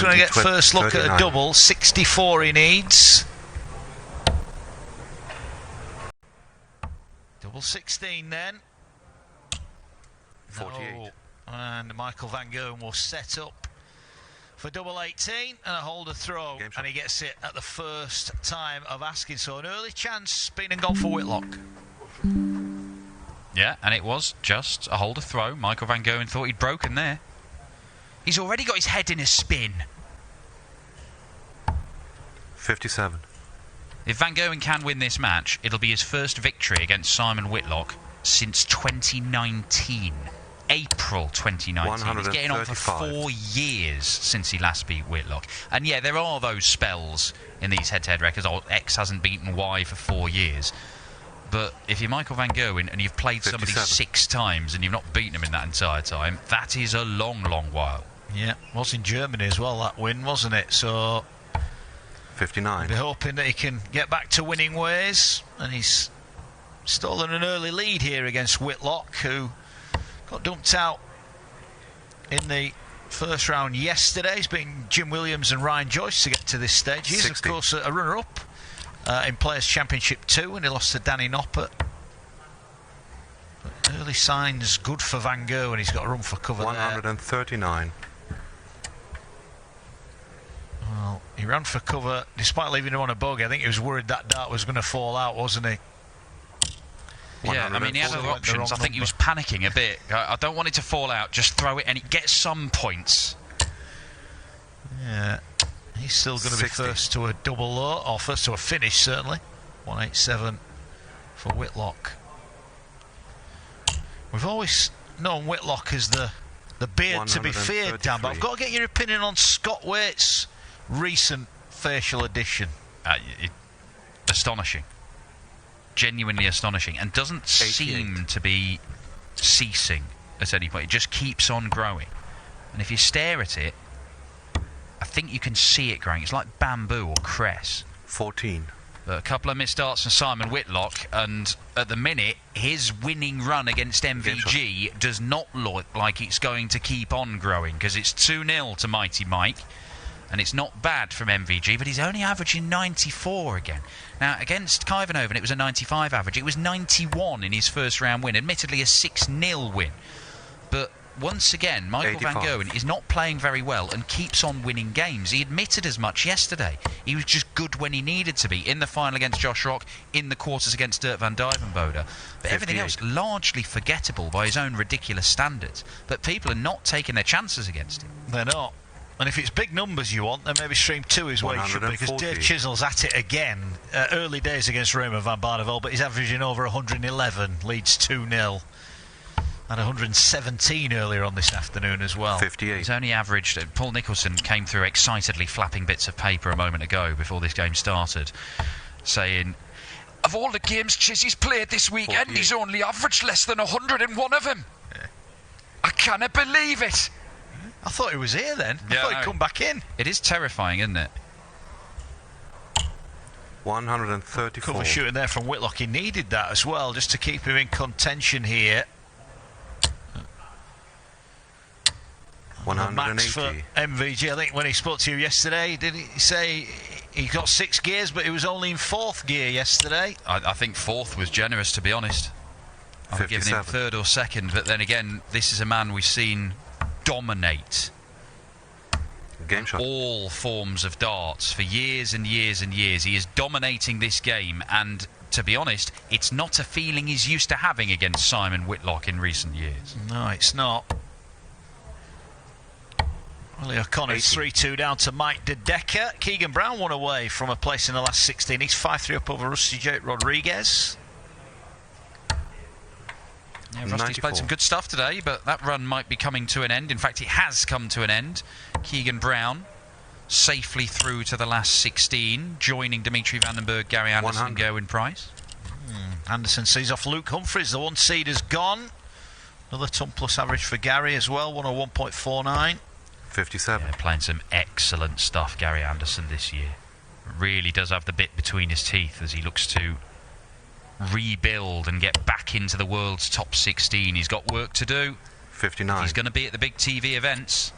going to get first look at a double. 64 he needs. Double 16 then. 48. No. And Michael Van Gerwen will set up for double 18 and a holder throw, and he gets it at the first time of asking. So an early chance, been and gone for Whitlock. Yeah, and it was just a holder throw. Michael Van Gerwen thought he'd broken there. He's already got his head in a spin. 57. If Van Gerwen can win this match, it'll be his first victory against Simon Whitlock since 2019. April 2019. He's getting on for 4 years since he last beat Whitlock. And yeah, there are those spells in these head-to-head records. Oh, X hasn't beaten Y for 4 years. But if you're Michael Van Gerwen and you've played 57. somebody 6 times and you've not beaten him in that entire time, that is a long, long while. Yeah, was in Germany as well, that win, wasn't it? So 59. we'll be hoping that he can get back to winning ways. And he's stolen an early lead here against Whitlock, who got dumped out in the first round yesterday. He's beaten Jim Williams and Ryan Joyce to get to this stage. He's, 60. of course, a runner-up in Players' Championship 2, and he lost to Danny Noppert. But early signs good for Van Gerwen. He's got a run for cover 139. Well, he ran for cover despite leaving him on a bogey. I think he was worried that dart was going to fall out, wasn't he? Yeah, I mean, he had other options. I think he was panicking a bit. I don't want it to fall out. Just throw it and it gets some points. Yeah, he's still going to be 60. first to a double low, or first to a finish, certainly. 187 for Whitlock. We've always known Whitlock as the beard to be feared, Dan, but I've got to get your opinion on Scott Waite's recent facial addition. Astonishing. Genuinely astonishing, and doesn't 88. seem to be ceasing at any point. It just keeps on growing, and if you stare at it, I think you can see it growing. It's like bamboo or cress. 14. But a couple of missed darts from Simon Whitlock, and at the minute his winning run against MVG does not look like it's going to keep on growing, because it's 2-0 to Mighty Mike. And it's not bad from MVG, but he's only averaging 94 again. Now, against Kuyvenhoven, it was a 95 average. It was 91 in his first round win, admittedly a 6-0 win. But once again, Michael 85. Van Gerwen is not playing very well and keeps on winning games. He admitted as much yesterday. He was just good when he needed to be, in the final against Josh Rock, in the quarters against Dirk van Dijvenbode. But everything else largely forgettable by his own ridiculous standards. But people are not taking their chances against him. They're not. And if it's big numbers you want, then maybe stream 2 is where you should be, because Dave Chisel's at it again. Early days against Raymond van Barneveld, but he's averaging over 111, leads 2-0. And 117 earlier on this afternoon as well. 58. He's only averaged... Paul Nicholson came through excitedly flapping bits of paper a moment ago before this game started, saying, of all the games Chizzy's played this weekend, 48. he's only averaged less than 100 in one of them. Yeah. I cannot believe it. I thought he was here then. I thought he'd come back in. It is terrifying, isn't it? 134. Cover shooting there from Whitlock. He needed that as well, just to keep him in contention here. 180. Max for MVG. I think when he spoke to you yesterday, did he say he got 6 gears, but he was only in 4th gear yesterday? I think 4th was generous, to be honest. I've given him 3rd or 2nd, but then again, this is a man we've seen dominate game shot. All forms of darts for years and years and years. He is dominating this game, and to be honest, it's not a feeling he's used to having against Simon Whitlock in recent years. No, it's not. Willie O'Connor's 3-2 down to Mike De Decker. Keegan Brown won away from a place in the last 16. He's 5-3 up over Rusty Jake Rodriguez. Yeah, Rusty's 94. played some good stuff today, but that run might be coming to an end. In fact, it has come to an end. Keegan Brown safely through to the last 16, joining Dimitri Vandenberg, Gary Anderson and Gerwin Price. Anderson sees off Luke Humphries. The 1 seed has gone. Another ton plus average for Gary as well, 101.49. 57. Yeah, playing some excellent stuff, Gary Anderson, this year. Really does have the bit between his teeth as he looks to rebuild and get back into the world's top 16. He's got work to do. 59. He's going to be at the big TV events.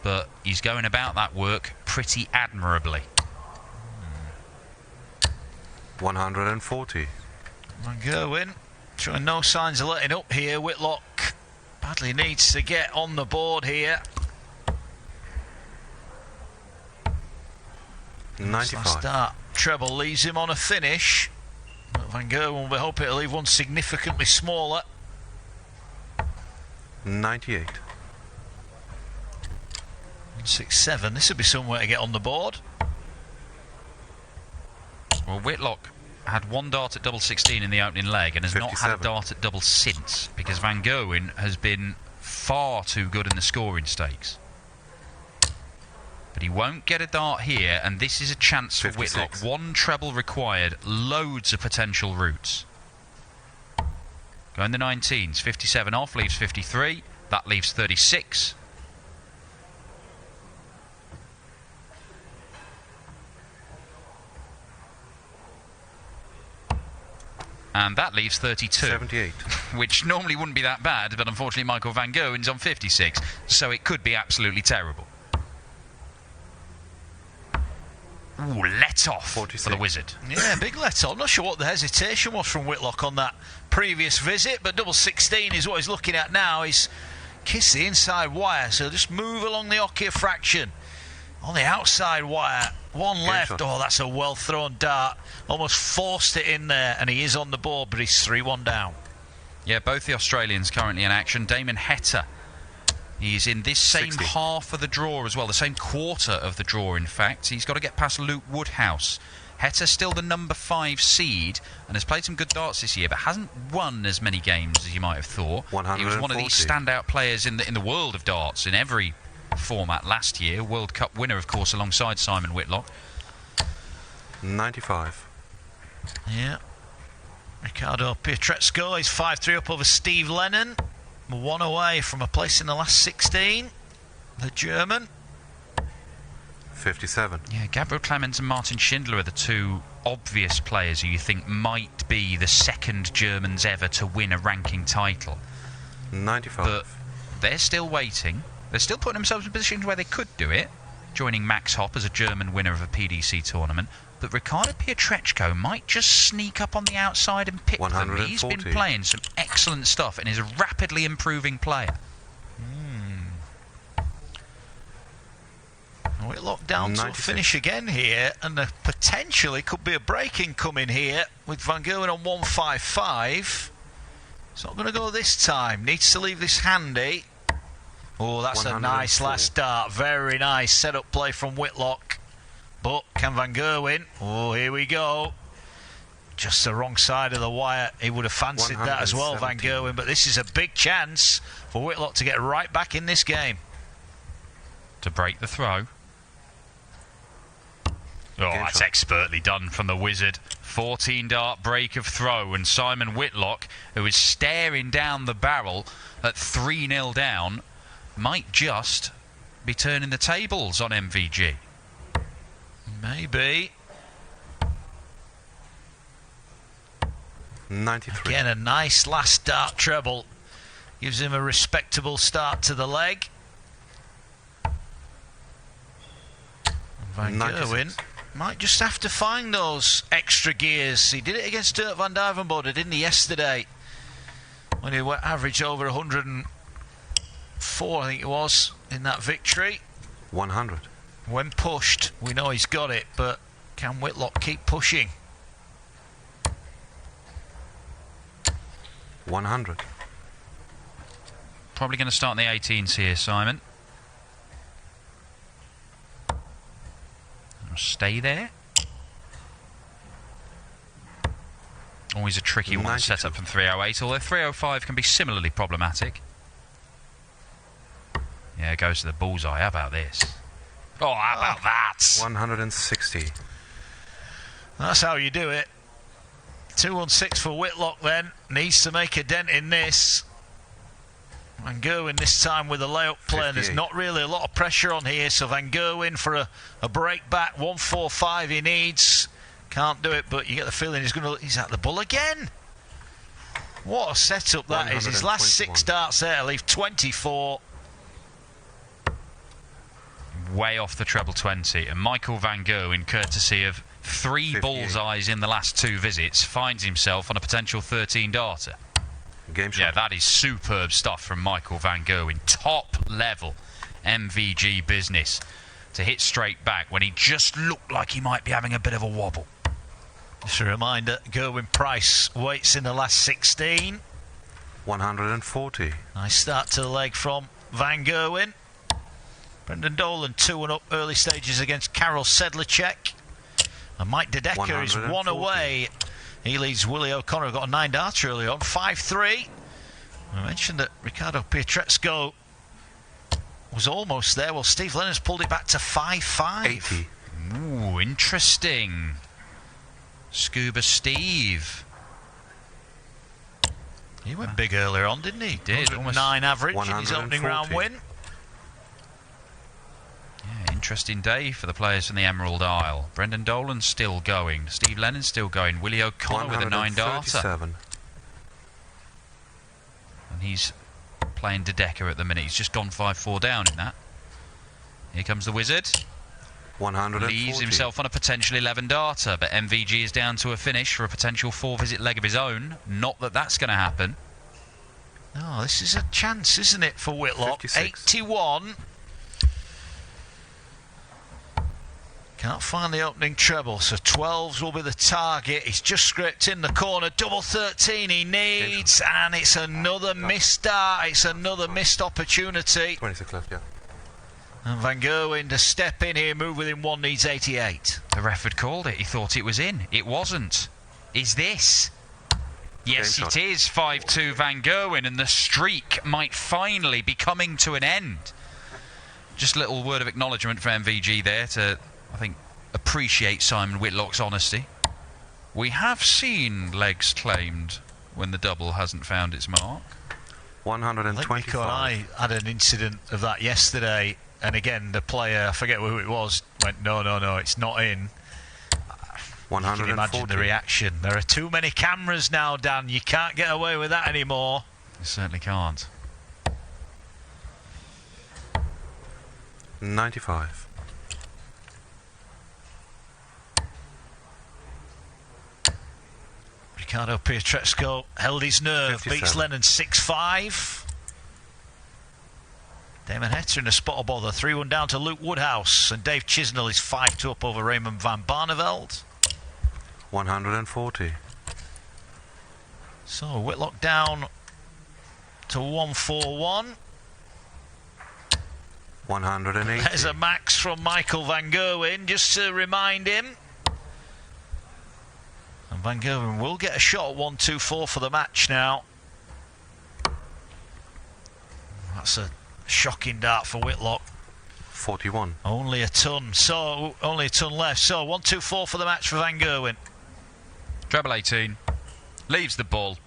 but he's going about that work pretty admirably. 140. Van Gerwen showing no signs of letting up here. Whitlock badly needs to get on the board here. 95. Last start treble leaves him on a finish. But Van Gerwen will be hoping to leave one significantly smaller. 98. 6-7. This would be somewhere to get on the board. Well, Whitlock had one dart at double 16 in the opening leg and has not had a 57. dart at double since, because Van Gerwen has been far too good in the scoring stakes. But he won't get a dart here, and this is a chance for 56. Whitlock. One treble required, loads of potential routes. Going the 19s, 57 off, leaves 53. That leaves 36. And that leaves 32. 78. Which normally wouldn't be that bad, but unfortunately Michael Van Gerwen's on 56, so it could be absolutely terrible. Ooh, let off 46. for the Wizard. Yeah, big let on. Not sure what the hesitation was from Whitlock on that previous visit, but double 16 is what he's looking at now. He's kissed the inside wire, so just move along the Okia fraction. On the outside wire, one left. shot. Oh, that's a well thrown dart. Almost forced it in there, and he is on the board, but he's 3-1 down. Yeah, both the Australians currently in action. Damon Heta, he's in this same 60. half of the draw as well, the same quarter of the draw, in fact. He's got to get past Luke Woodhouse. Heta still the number 5 seed and has played some good darts this year, but hasn't won as many games as you might have thought. He was one of these 140. standout players in the world of darts in every format last year. World Cup winner, of course, alongside Simon Whitlock. 95. Yeah. Ricardo Pietrezco is 5-3 up over Steve Lennon. 1 away from a place in the last 16. The German. 57. Yeah, Gabriel Clemens and Martin Schindler are the two obvious players who you think might be the second Germans ever to win a ranking title. 95. But they're still waiting. They're still putting themselves in positions where they could do it, joining Max Hopp as a German winner of a PDC tournament. But Ricardo Pietrezco might just sneak up on the outside and pick them. He's been 140. playing some excellent stuff and is a rapidly improving player. Whitlock down to a 96. finish again here, and there potentially could be a break-in coming here with Van Gerwen on 155. It's not going to go this time. Needs to leave this handy. Oh, that's a nice 104. last start. Very nice set-up play from Whitlock. But can Van Gerwen? Oh, here we go. Just the wrong side of the wire. He would have fancied that as well, Van 117. Gerwen. But this is a big chance for Whitlock to get right back in this game. To break the throw. Oh, Game that's shot. expertly done from the Wizard. 14 dart break of throw, and Simon Whitlock, who is staring down the barrel at 3-0 down, might just be turning the tables on MVG. Maybe. 93. Again, a nice last start treble. Gives him a respectable start to the leg. Van 96. Gerwen might just have to find those extra gears. He did it against Dirk van Duivenbode, didn't he, yesterday? When he averaged over 104, I think it was, in that victory. 100. When pushed, we know he's got it, but can Whitlock keep pushing? 100. Probably going to start in the 18s here, Simon. Stay there. Always a tricky one to 92. set up from 308, although 305 can be similarly problematic. Yeah, it goes to the bullseye. How about this? Oh, how about that? 160. That's how you do it. 2-1-6 for Whitlock then. Needs to make a dent in this. Van Gerwen this time with a layup play, and there's 58. not really a lot of pressure on here, so Van Gerwen for a break back. 145 he needs. Can't do it, but you get the feeling he's at the bull again. What a setup that is. His last 6 darts there leave 24. way off the treble 20, and Michael Van Gerwen, courtesy of 3 bullseyes in the last 2 visits, finds himself on a potential 13 darter. Game shot. Yeah, that is superb stuff from Michael Van Gerwen. Top level MVG business to hit straight back when he just looked like he might be having a bit of a wobble. Just a reminder, Gerwen Price waits in the last 16. 140. Nice start to the leg from Van Gerwen. Brendan Dolan 2-up early stages against Karol Sedlacek. And Mike Dedeker is 1 away. He leads Willie O'Connor, got a 9 darter early on, 5-3. I mentioned that Ricardo Pietrezco was almost there. Well, Steve Lennon's pulled it back to 5-5. 80. Ooh, interesting. Scuba Steve. He went big earlier on, didn't he? Did. 9 average in his opening round win. Yeah, interesting day for the players from the Emerald Isle. Brendan Dolan's still going. Steve Lennon's still going. Willie O'Connor with a 9 darter. And he's playing Dedeker at the minute. He's just gone 5-4 down in that. Here comes the Wizard. 140. Leaves himself on a potential 11 darter, but MVG is down to a finish for a potential 4-visit leg of his own. Not that that's going to happen. No, this is a chance, isn't it, for Whitlock? 56. 81. Can't find the opening treble, so 12s will be the target. He's just scraped in the corner. Double 13 he needs, and it's another missed dart. It's another missed opportunity. 26 left, yeah. And Van Gerwen to step in here, move within 1, needs 88. The ref had called it. He thought it was in. It wasn't. Is this? Yes, it is. 5-2 Van Gerwen, and the streak might finally be coming to an end. Just a little word of acknowledgement for MVG there to, I think, appreciate Simon Whitlock's honesty. We have seen legs claimed when the double hasn't found its mark. 125. I had an incident of that yesterday, and again the player, I forget who it was, went no, it's not in. 140. You can imagine the reaction. There are too many cameras now, Dan. You can't get away with that anymore. You certainly can't. 95. Ricardo Pietrezco held his nerve, 57. beats Lennon 6-5. Damon Hector in a spot of bother, 3-1 down to Luke Woodhouse, and Dave Chisnell is 5-2 up over Raymond van Barneveld. 140. So Whitlock down to 141. 180. There's a max from Michael Van Gerwen, just to remind him. And Van Gerwen will get a shot at 1-2-4 for the match now. That's a shocking dart for Whitlock. 41. Only a ton. So only a ton left. So 1-2-4 for the match for Van Gerwen. Treble 18. Leaves the ball.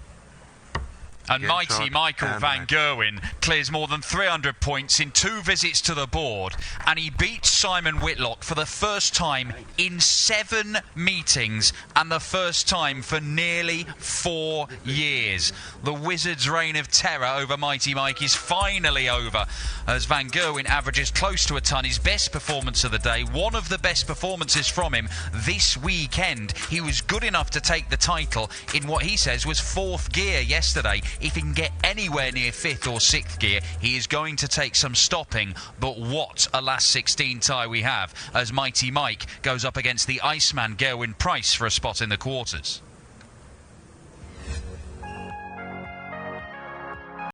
And mighty Michael Van Gerwen clears more than 300 points in 2 visits to the board, and he beats Simon Whitlock for the first time in 7 meetings and the first time for nearly 4 years. The Wizards' reign of terror over Mighty Mike is finally over, as Van Gerwen averages close to a ton. His best performance of the day, one of the best performances from him this weekend. He was good enough to take the title in what he says was 4th gear yesterday. If he can get anywhere near 5th or 6th gear, he is going to take some stopping. But what a last 16 tie we have, as Mighty Mike goes up against the Iceman Gerwen Price for a spot in the quarters.